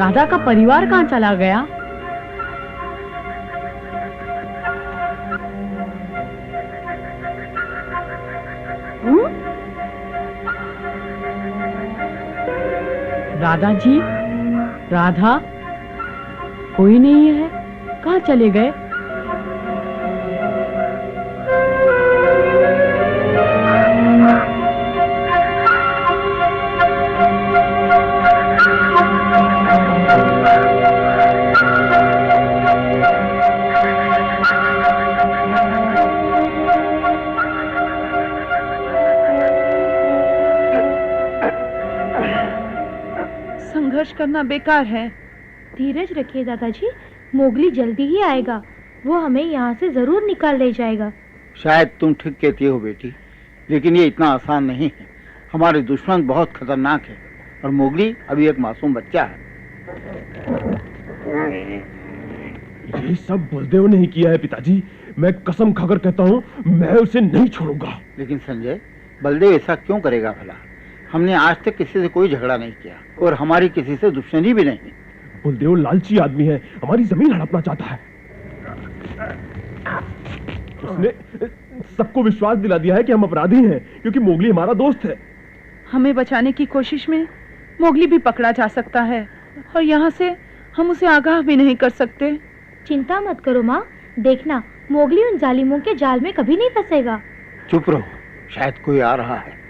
राधा का परिवार कहाँ चला गया? राधा जी, राधा कोई नहीं है, कहाँ चले गए? संघर्ष करना बेकार है। धीरज रखिए दादाजी, मोगली जल्दी ही आएगा। वो हमें यहाँ से जरूर निकाल ले जाएगा। शायद तुम ठीक कहती हो बेटी, लेकिन ये इतना आसान नहीं है। हमारे दुश्मन बहुत खतरनाक है और मोगली अभी एक मासूम बच्चा है। ये सब बलदेव ने ही किया है पिताजी। मैं कसम खाकर कहता हूँ, मैं उसे नहीं छोड़ूंगा। लेकिन संजय, बलदेव ऐसा क्यों करेगा भला? हमने आज तक किसी से कोई झगड़ा नहीं किया और हमारी किसी से दुश्मनी भी नहीं। बलदेव लालची आदमी है, हमारी जमीन हड़पना चाहता है। उसने सबको विश्वास दिला दिया है कि हम अपराधी हैं क्योंकि मोगली हमारा दोस्त है। हमें बचाने की कोशिश में मोगली भी पकड़ा जा सकता है और यहाँ से हम उसे आगाह भी नहीं कर सकते। चिंता मत करो माँ, देखना मोगली उन जालिमों के जाल में कभी नहीं फंसेगा। चुप रहो, शायद कोई आ रहा है।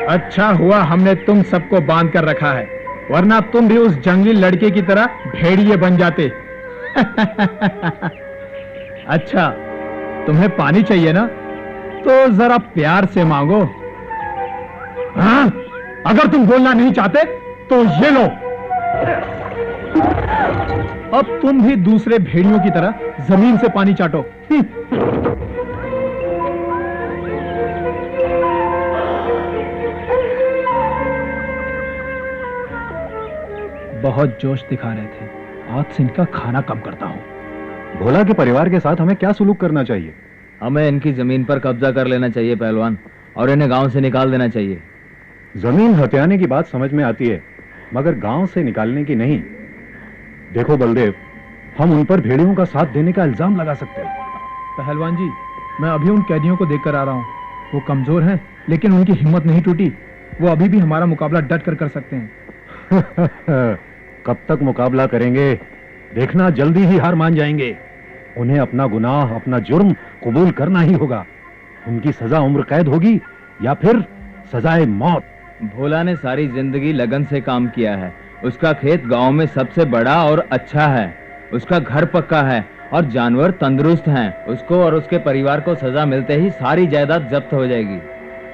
अच्छा हुआ हमने तुम सबको बांध कर रखा है, वरना तुम भी उस जंगली लड़के की तरह भेड़िए बन जाते। अच्छा, तुम्हें पानी चाहिए ना, तो जरा प्यार से मांगो। हाँ? अगर तुम बोलना नहीं चाहते तो ये लो। अब तुम भी दूसरे भेड़ियों की तरह जमीन से पानी चाटो। बहुत जोश दिखा रहे थे, आज से इनका खाना कम करता हूं। भोला के परिवार के साथ हमें क्या सुलूक करना चाहिए? हमें इनकी जमीन पर कब्जा कर लेना चाहिए पहलवान, और इन्हें गांव से निकाल देना चाहिए। जमीन हथियाने की बात समझ में आती है, मगर गांव से निकालने की नहीं। देखो बलदेव, हम उन पर भेड़ियों का साथ देने का इल्जाम लगा सकते हैं। पहलवान जी, मैं अभी उन कैदियों को देखकर आ रहा हूँ। वो कमजोर हैं, लेकिन उनकी हिम्मत नहीं टूटी। वो अभी भी हमारा मुकाबला डट कर सकते हैं। कब तक मुकाबला करेंगे? देखना जल्दी ही हार मान जाएंगे। उन्हें अपना गुनाह, अपना जुर्म कबूल करना ही होगा। उनकी सजा उम्र कैद होगी या फिर सजाए मौत। भोला ने सारी जिंदगी लगन से काम किया है। उसका खेत गांव में सबसे बड़ा और अच्छा है, उसका घर पक्का है और जानवर तंदुरुस्त हैं। उसको और उसके परिवार को सजा मिलते ही सारी जायदाद जब्त हो जाएगी।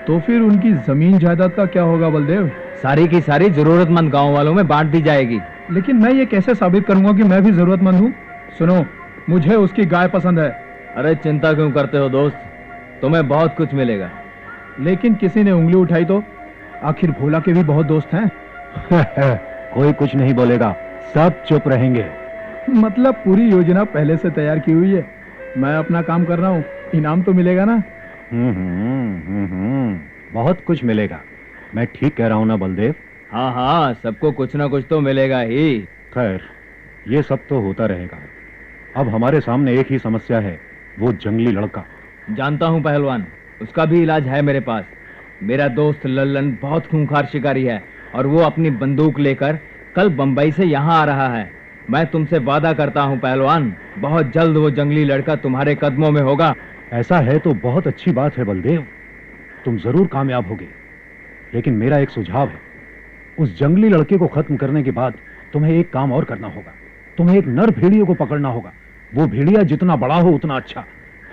तो फिर उनकी जमीन जायदाद का क्या होगा बलदेव? सारी की सारी जरूरतमंद गांव वालों में बांट दी जाएगी। लेकिन मैं ये कैसे साबित करूंगा कि मैं भी जरूरतमंद हूँ? सुनो, मुझे उसकी गाय पसंद है। अरे चिंता क्यों करते हो दोस्त, तुम्हें बहुत कुछ मिलेगा। लेकिन किसी ने उंगली उठाई तो? आखिर भोला के भी बहुत दोस्त हैं। कोई कुछ नहीं बोलेगा, सब चुप रहेंगे। मतलब पूरी योजना पहले से तैयार की हुई है। मैं अपना काम कर रहा हूँ, इनाम तो मिलेगा ना? बहुत कुछ मिलेगा। मैं ठीक कह रहा हूँ ना बलदेव? हाँ हाँ, सबको कुछ ना कुछ तो मिलेगा ही। खैर, ये सब तो होता रहेगा। अब हमारे सामने एक ही समस्या है, वो जंगली लड़का। जानता हूँ पहलवान, उसका भी इलाज है मेरे पास। मेरा दोस्त लल्लन बहुत खूंखार शिकारी है और वो अपनी बंदूक लेकर कल बंबई से यहाँ आ रहा है। मैं तुमसे वादा करता हूँ पहलवान, बहुत जल्द वो जंगली लड़का तुम्हारे कदमों में होगा। ऐसा है तो बहुत अच्छी बात है बलदेव, तुम जरूर कामयाब होगे। लेकिन मेरा एक सुझाव है, उस जंगली लड़के को खत्म करने के बाद तुम्हें एक काम और करना होगा। तुम्हें एक नर भेड़िए को पकड़ना होगा। वो भेड़िया जितना बड़ा हो उतना अच्छा।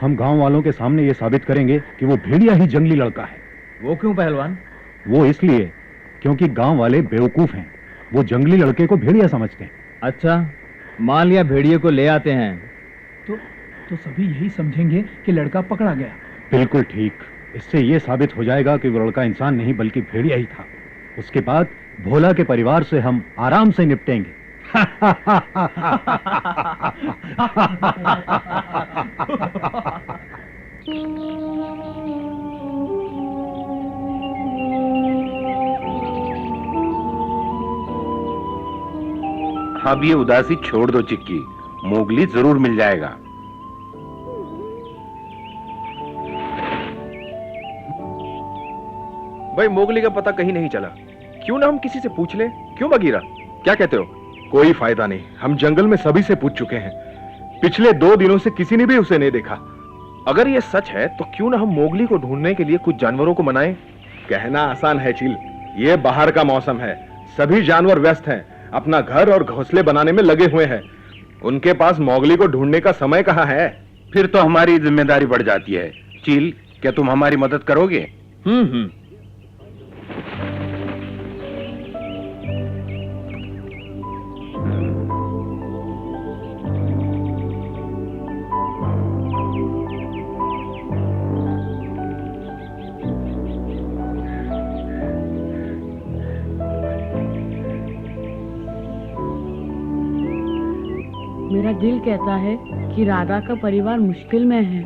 हम गांव वालों के सामने ये साबित करेंगे कि वो भेड़िया ही जंगली लड़का है। वो क्यों पहलवान? वो इसलिए क्योंकि गांव वाले बेवकूफ हैं, वो जंगली लड़के को भेड़िया समझते हैं। अच्छा, मान लिया भेड़िए को ले आते हैं तो सभी यही समझेंगे कि लड़का पकड़ा गया। बिल्कुल ठीक। इससे ये साबित हो जाएगा कि वो लड़का इंसान नहीं बल्कि भेड़िया ही था। उसके बाद भोला के परिवार से हम आराम से निपटेंगे। अब ये उदासी छोड़ दो चिक्की, मोगली जरूर मिल जाएगा। भाई मोगली का पता कहीं नहीं चला, क्यों ना हम किसी से पूछ लें? क्यों बगीरा, क्या कहते हो? कोई फायदा नहीं, हम जंगल में सभी से पूछ चुके हैं, पिछले 2 दिनों से किसी ने भी उसे नहीं देखा। अगर ये सच है तो क्यों ना हम मोगली को ढूंढने के लिए कुछ जानवरों को मनाएं? कहना आसान है चील, ये बाहर का मौसम है, सभी जानवर व्यस्त हैं, अपना घर और घोंसले बनाने में लगे हुए हैं, उनके पास मोगली को ढूंढने का समय कहाँ है? फिर तो हमारी जिम्मेदारी बढ़ जाती है। चील, क्या तुम हमारी मदद करोगे? मेरा दिल कहता है कि राधा का परिवार मुश्किल में है।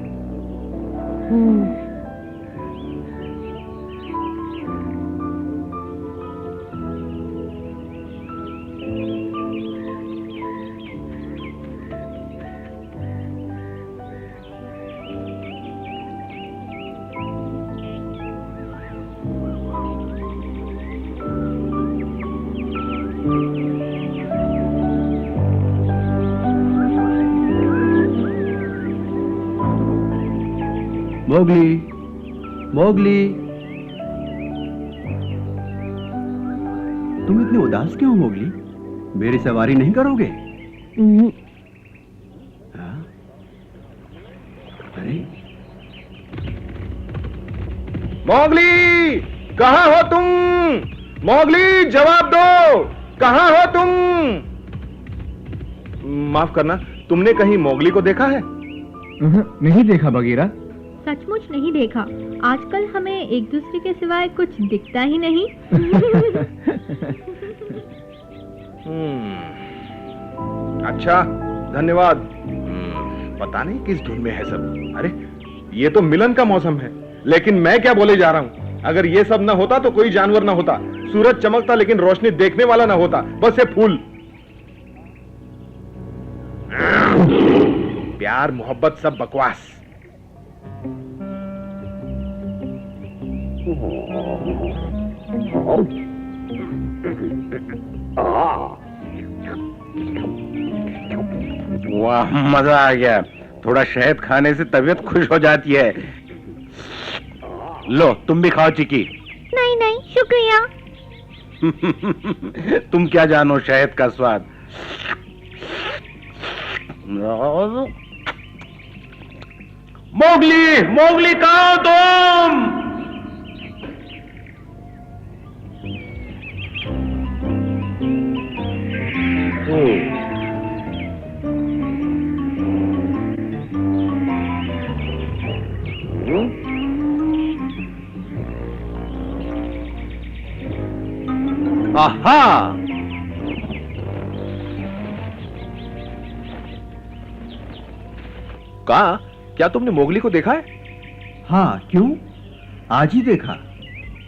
मोगली, मोगली, तुम इतने उदास क्यों हो मोगली? मेरी सवारी नहीं करोगे? हाँ? अरे मोगली, कहाँ हो तुम? मोगली, जवाब दो, कहाँ हो तुम? माफ करना, तुमने कहीं मोगली को देखा है? नहीं देखा बगीरा। सचमुच नहीं देखा, आजकल हमें एक दूसरे के सिवाय कुछ दिखता ही नहीं। अच्छा, धन्यवाद। पता नहीं किस धुन में है सब। अरे ये तो मिलन का मौसम है, लेकिन मैं क्या बोले जा रहा हूँ, अगर ये सब ना होता तो कोई जानवर ना होता, सूरज चमकता लेकिन रोशनी देखने वाला ना होता, बस ये फूल। प्यार मोहब्बत सब बकवास। वाह, मजा आ गया। थोड़ा शहद खाने से तबीयत खुश हो जाती है। लो, तुम भी खाओ चिकी। नहीं नहीं, शुक्रिया। तुम क्या जानो शहद का स्वाद। मोगली, मोगली कहाँ हो तुम? आहा, कहा, क्या तुमने मोगली को देखा है? हाँ, क्यों? आज ही देखा।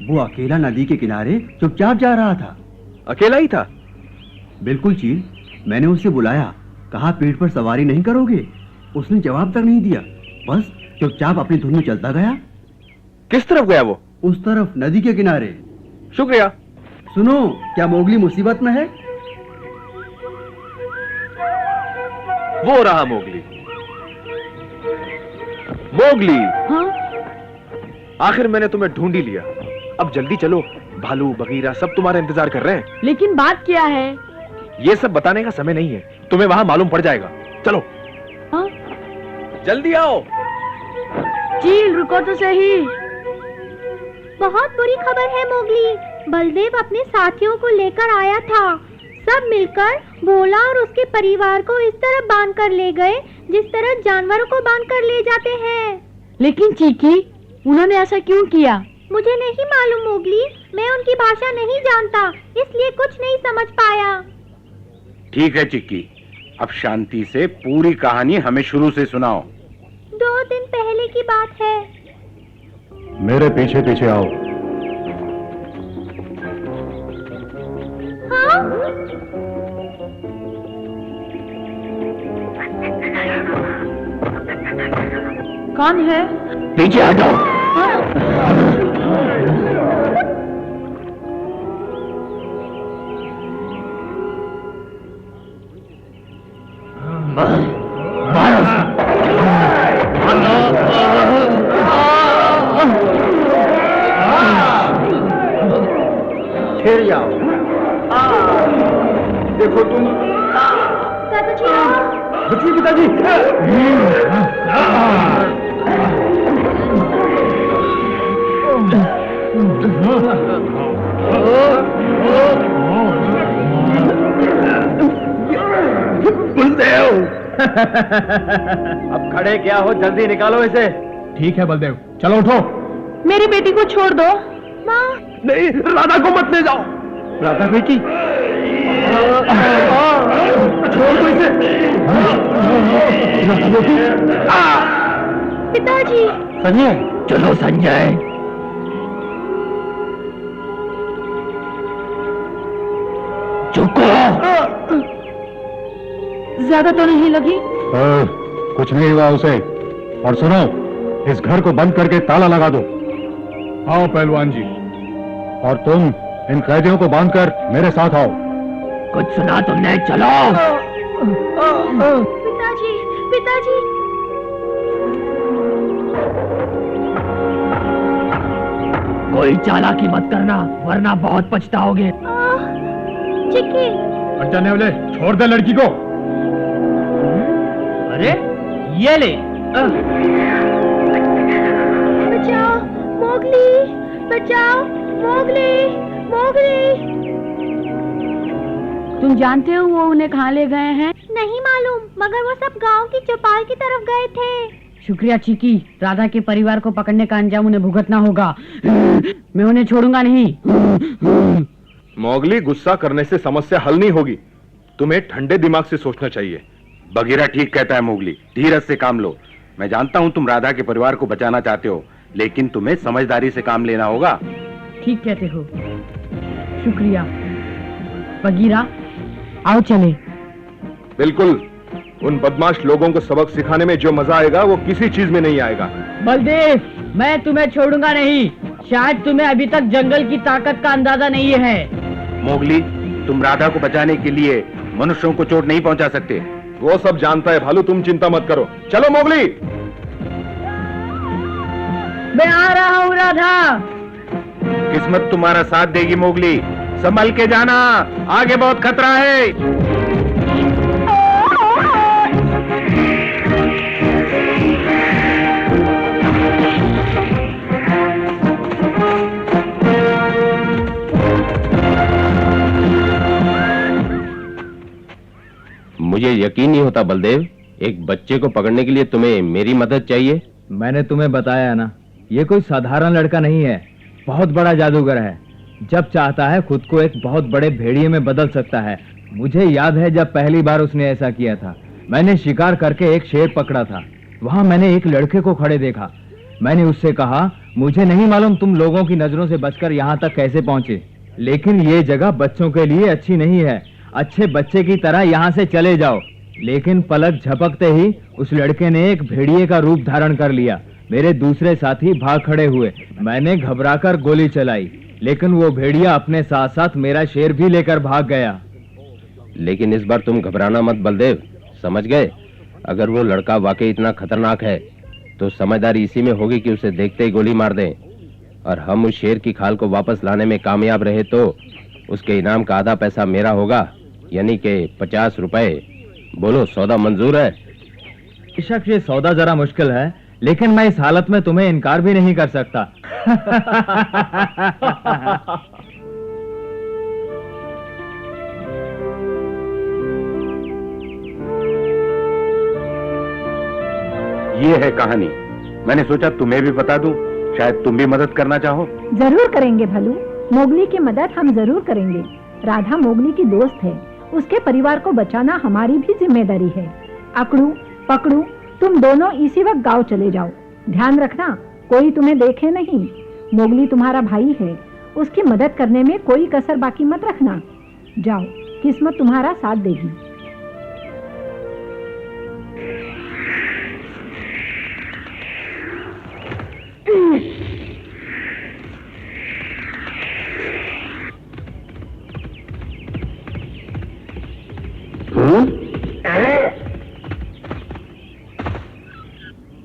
वो अकेला नदी के किनारे चुपचाप जा रहा था। अकेला ही था? बिल्कुल चील, मैंने उसे बुलाया, कहा पीठ पर सवारी नहीं करोगे? उसने जवाब तक नहीं दिया, बस चुपचाप अपनी धुन में चलता गया। किस तरफ गया वो? उस तरफ, नदी के किनारे। शुक्रिया। सुनो, क्या मोगली मुसीबत में है? वो रहा मोगली। मोगली, हाँ? आखिर मैंने तुम्हें ढूंढ ही लिया। अब जल्दी चलो, भालू बगीरा सब तुम्हारा इंतजार कर रहे हैं। लेकिन बात क्या है? ये सब बताने का समय नहीं है, तुम्हें वहां मालूम पड़ जाएगा। चलो। हाँ? जल्दी आओ। चील, रुको तो सही। बहुत बुरी खबर है मोगली, बलदेव अपने साथियों को लेकर आया था। सब मिलकर भोला और उसके परिवार को इस तरह बांध कर ले गए जिस तरह जानवरों को बांध कर ले जाते हैं। लेकिन चीकी, उन्होंने ऐसा क्यों किया? मुझे नहीं मालूम मोगली, मैं उनकी भाषा नहीं जानता, इसलिए कुछ नहीं समझ पाया। ठीक है चिक्की, अब शांति से पूरी कहानी हमें शुरू से सुनाओ। 2 दिन पहले की बात है। मेरे पीछे पीछे आओ। हाँ? कौन है? पीछे हटो। ठहर जाओ। देखो तुम। दादाजी। बचिए पिताजी। बलदेव। अब खड़े क्या हो, जल्दी निकालो इसे। ठीक है बलदेव, चलो उठो। मेरी बेटी को छोड़ दो। माँ। नहीं, राधा को मत ले जाओ। राधा बेटी, छोड़ दो इसे। राधा बेटी। पिताजी। संजय। चलो संजय। चुको। ज्यादा तो नहीं लगी? कुछ नहीं हुआ उसे। और सुनो, इस घर को बंद करके ताला लगा दो। आओ पहलवान जी। और तुम इन कैदियों को बांधकर मेरे साथ आओ। कुछ सुना तुमने? चलो। पिताजी, पिताजी। कोई चालाकी मत करना, वरना बहुत पछताओगे। चिक्की। हट जाने वाले, छोड़ दे लड़की को। अरे ये ले। बचाओ मोगली, बचाओ मोगली, मोगली। तुम जानते हो वो उन्हें कहाँ ले गए हैं? नहीं मालूम, मगर वो सब गांव की चौपाल की तरफ गए थे। शुक्रिया चिकी, राधा के परिवार को पकड़ने का अंजाम उन्हें भुगतना होगा। मैं उन्हें छोड़ूंगा नहीं। मोगली, गुस्सा करने से समस्या हल नहीं होगी। तुम्हें ठंडे दिमाग से सोचना चाहिए। बगीरा ठीक कहता है मोगली, धीरज से काम लो। मैं जानता हूँ तुम राधा के परिवार को बचाना चाहते हो, लेकिन तुम्हें समझदारी से काम लेना होगा। ठीक कहते हो, शुक्रिया। बगीरा, आओ चले। बिल्कुल। उन बदमाश लोगों को सबक सिखाने में जो मजा आएगा वो किसी चीज में नहीं आएगा। बलदेव, मैं तुम्हें छोड़ूंगा नहीं। शायद तुम्हें अभी तक जंगल की ताकत का अंदाजा नहीं है। मोगली, तुम राधा को बचाने के लिए मनुष्यों को चोट नहीं पहुंचा सकते। वो सब जानता है भालू, तुम चिंता मत करो। चलो मोगली। मैं आ रहा हूँ राधा। किस्मत तुम्हारा साथ देगी मोगली, संभल के जाना, आगे बहुत खतरा है। मुझे यकीन नहीं होता बलदेव, एक बच्चे को पकड़ने के लिए तुम्हें मेरी मदद चाहिए। मैंने तुम्हें बताया ना, ये कोई साधारण लड़का नहीं है, बहुत बड़ा जादूगर है। जब चाहता है खुद को एक बहुत बड़े भेड़िए में बदल सकता है। मुझे याद है जब पहली बार उसने ऐसा किया था। मैंने शिकार करके एक शेर पकड़ा था। वहां मैंने एक लड़के को खड़े देखा। मैंने उससे कहा, मुझे नहीं मालूम तुम लोगों की नजरों से बचकर यहाँ तक कैसे पहुंचे, लेकिन ये जगह बच्चों के लिए अच्छी नहीं है। अच्छे बच्चे की तरह यहाँ से चले जाओ। लेकिन पलक झपकते ही उस लड़के ने एक भेड़िए का रूप धारण कर लिया। मेरे दूसरे साथी भाग खड़े हुए। मैंने घबराकर गोली चलाई, लेकिन वो भेड़िया अपने साथ साथ मेरा शेर भी लेकर भाग गया। लेकिन इस बार तुम घबराना मत बलदेव, समझ गए? अगर वो लड़का वाकई इतना खतरनाक है तो समझदारी इसी में होगी कि उसे देखते ही गोली मार दें, और हम उस शेर की खाल को वापस लाने में कामयाब रहे तो उसके इनाम का आधा पैसा मेरा होगा, यानी कि 50 रुपए। बोलो, सौदा मंजूर है? बेशक ये सौदा जरा मुश्किल है, लेकिन मैं इस हालत में तुम्हें इनकार भी नहीं कर सकता। ये है कहानी। मैंने सोचा तुम्हें भी बता दूं, शायद तुम भी मदद करना चाहो। जरूर करेंगे भलू, मोगली की मदद हम जरूर करेंगे। राधा मोगली की दोस्त है उसके परिवार को बचाना हमारी भी जिम्मेदारी है। अकड़ू पकड़ू तुम दोनों इसी वक्त गांव चले जाओ। ध्यान रखना कोई तुम्हें देखे नहीं। मोगली तुम्हारा भाई है, उसकी मदद करने में कोई कसर बाकी मत रखना। जाओ, किस्मत तुम्हारा साथ देगी।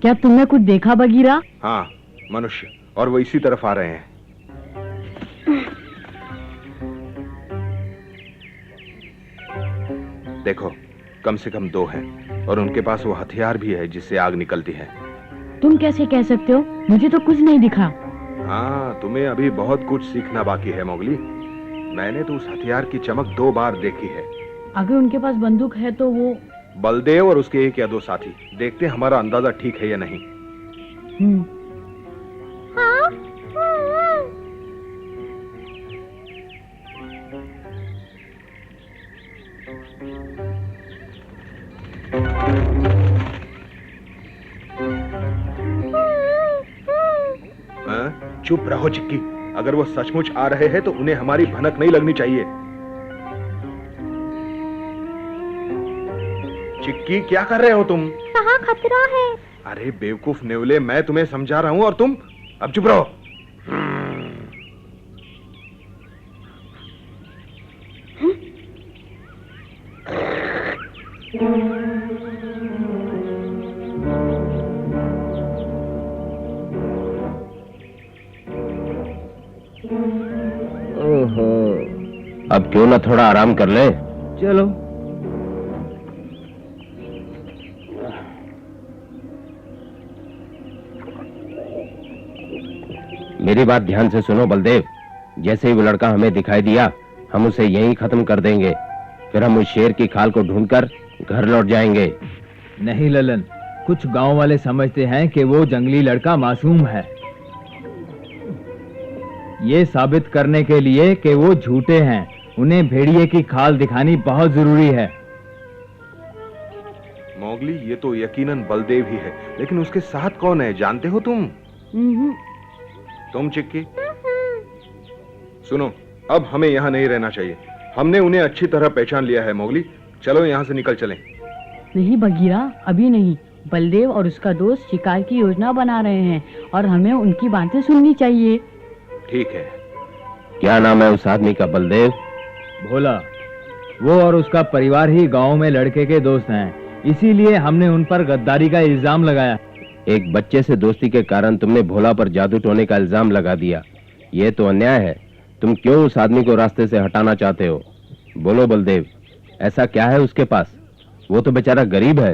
क्या तुमने कुछ देखा बगीरा? हाँ, मनुष्य, और वो इसी तरफ आ रहे हैं। देखो, कम से कम 2 हैं और उनके पास वो हथियार भी है जिससे आग निकलती है। तुम कैसे कह सकते हो? मुझे तो कुछ नहीं दिखा। हाँ, तुम्हें अभी बहुत कुछ सीखना बाकी है मोगली। मैंने तो उस हथियार की चमक 2 बार देखी है। अगर उनके पास बंदूक है तो वो बलदेव और उसके 1 या 2 साथी। देखते हैं हमारा अंदाजा ठीक है या नहीं। हाँ? चुप रहो चिक्की। अगर वो सचमुच आ रहे हैं तो उन्हें हमारी भनक नहीं लगनी चाहिए। चिक्की, क्या कर रहे हो तुम? कहाँ खतरा है? अरे बेवकूफ नेवले, मैं तुम्हें समझा रहा हूं और तुम अब चुप रहो। ओहो, अब क्यों ना थोड़ा आराम कर ले। चलो। मेरी बात ध्यान से सुनो बलदेव। जैसे ही वो लड़का हमें दिखाई दिया, हम उसे यहीं खत्म कर देंगे। फिर हम उस शेर की खाल को ढूंढकर घर लौट जाएंगे। नहीं ललन, कुछ गांव वाले समझते हैं कि वो जंगली लड़का मासूम है। ये साबित करने के लिए कि वो झूठे हैं, उन्हें भेड़िए की खाल दिखानी बहुत जरूरी है। मोगली, ये तो यकीनन बलदेव ही है, लेकिन उसके साथ कौन है जानते हो तुम? तुम चिक्की? सुनो, अब हमें यहाँ नहीं रहना चाहिए। हमने उन्हें अच्छी तरह पहचान लिया है मोगली। चलो यहाँ से निकल चलें। नहीं बगीरा, अभी नहीं। बलदेव और उसका दोस्त शिकार की योजना बना रहे हैं और हमें उनकी बातें सुननी चाहिए। ठीक है। क्या नाम है उस आदमी का? बलदेव? भोला। वो और उसका परिवार ही गांव में लड़के के दोस्त हैं, इसीलिए हमने उन पर गद्दारी का इल्जाम लगाया। एक बच्चे से दोस्ती के कारण तुमने भोला पर जादू टोने का इल्जाम लगा दिया। ये तो अन्याय है। तुम क्यों उस आदमी को रास्ते से हटाना चाहते हो? बोलो बलदेव, ऐसा क्या है उसके पास? वो तो बेचारा गरीब है।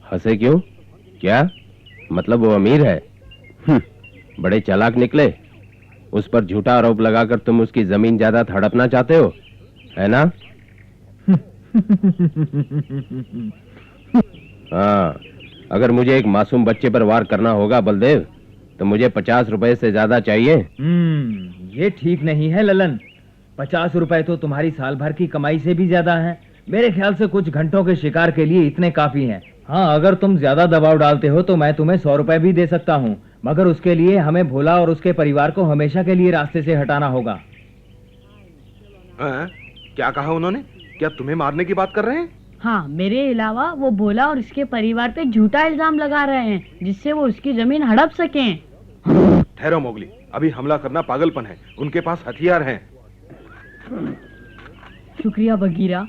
हंसे क्यों? क्या मतलब वो अमीर है? बड़े चालाक निकले। उस पर झूठा आरोप लगाकर तुम उसकी जमीन जायदाद हड़पना चाहते हो, है ना? हाँ, अगर मुझे एक मासूम बच्चे पर वार करना होगा बलदेव, तो मुझे 50 रुपए से ज्यादा चाहिए। ये ठीक नहीं है ललन। 50 रुपए तो तुम्हारी साल भर की कमाई से भी ज्यादा है। मेरे ख्याल से कुछ घंटों के शिकार के लिए इतने काफी हैं। हाँ, अगर तुम ज्यादा दबाव डालते हो तो मैं तुम्हें 100 रुपए भी दे सकता हूँ, मगर उसके लिए हमें भोला और उसके परिवार को हमेशा के लिए रास्ते से हटाना होगा। क्या कहा उन्होंने? क्या तुम्हें मारने की बात कर रहे हैं? हाँ, मेरे अलावा वो भोला और उसके परिवार पे झूठा इल्जाम लगा रहे हैं, जिससे वो उसकी जमीन हड़प सकें। ठहरो मोगली, अभी हमला करना पागलपन है। उनके पास हथियार हैं। शुक्रिया बगीरा।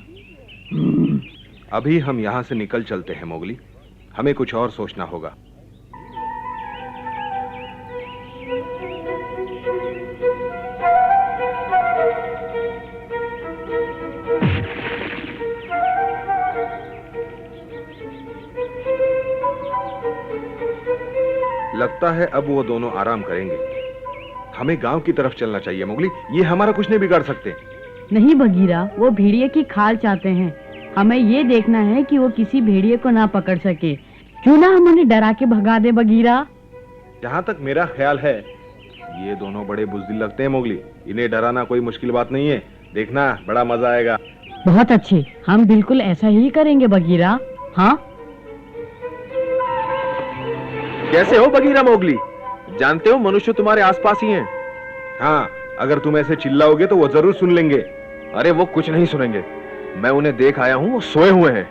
अभी हम यहाँ से निकल चलते हैं मोगली। हमें कुछ और सोचना होगा। लगता है अब वो दोनों आराम करेंगे। हमें गांव की तरफ चलना चाहिए मोगली। ये हमारा कुछ नहीं बिगाड़ सकते। नहीं बगीरा, वो भेड़िए की खाल चाहते हैं। हमें ये देखना है कि वो किसी भेड़िए को ना पकड़ सके। क्यों ना हम उन्हें डरा के भगा दे बगीरा। जहाँ तक मेरा ख्याल है, ये दोनों बड़े बुज़दिल लगते हैं मोगली। इन्हें डराना कोई मुश्किल बात नहीं है। देखना बड़ा मजा आएगा। बहुत अच्छे, हम बिल्कुल ऐसा ही करेंगे बगीरा। हाँ कैसे हो बगीरा मोगली? जानते हो मनुष्य तुम्हारे आसपास ही हैं। हाँ, अगर तुम ऐसे चिल्लाओगे तो वो जरूर सुन लेंगे। अरे वो कुछ नहीं सुनेंगे, मैं उन्हें देख आया हूँ, वो सोए हुए हैं।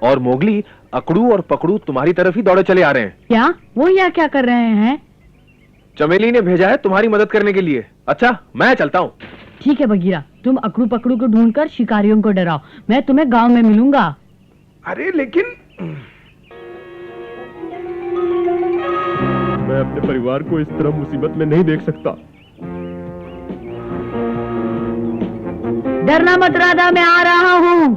और मोगली, अकड़ू और पकड़ू तुम्हारी तरफ ही दौड़े चले आ रहे हैं। क्या? वो यहाँ क्या कर रहे हैं? चमेली ने भेजा है तुम्हारी मदद करने के लिए। अच्छा, मैं चलता हूँ। ठीक है बगीरा, तुम अकड़ू पकड़ू को ढूंढकर शिकारियों को डराओ, मैं तुम्हें गांव में मिलूंगा। अरे लेकिन मैं अपने परिवार को इस तरह मुसीबत में नहीं देख सकता। डरना मत राधा, मैं आ रहा हूँ।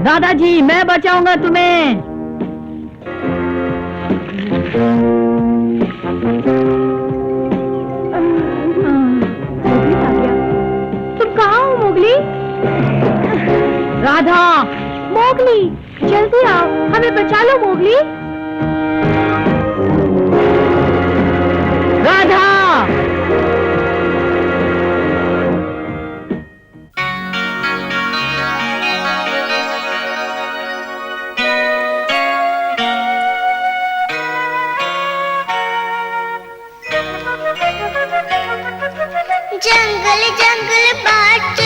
दादाजी, मैं बचाऊंगा तुम्हें। तुम कहाँ हो मोगली? राधा, मोगली जल्दी आओ, हमें बचा लो मोगली। राधा, जंगल जंगल बाट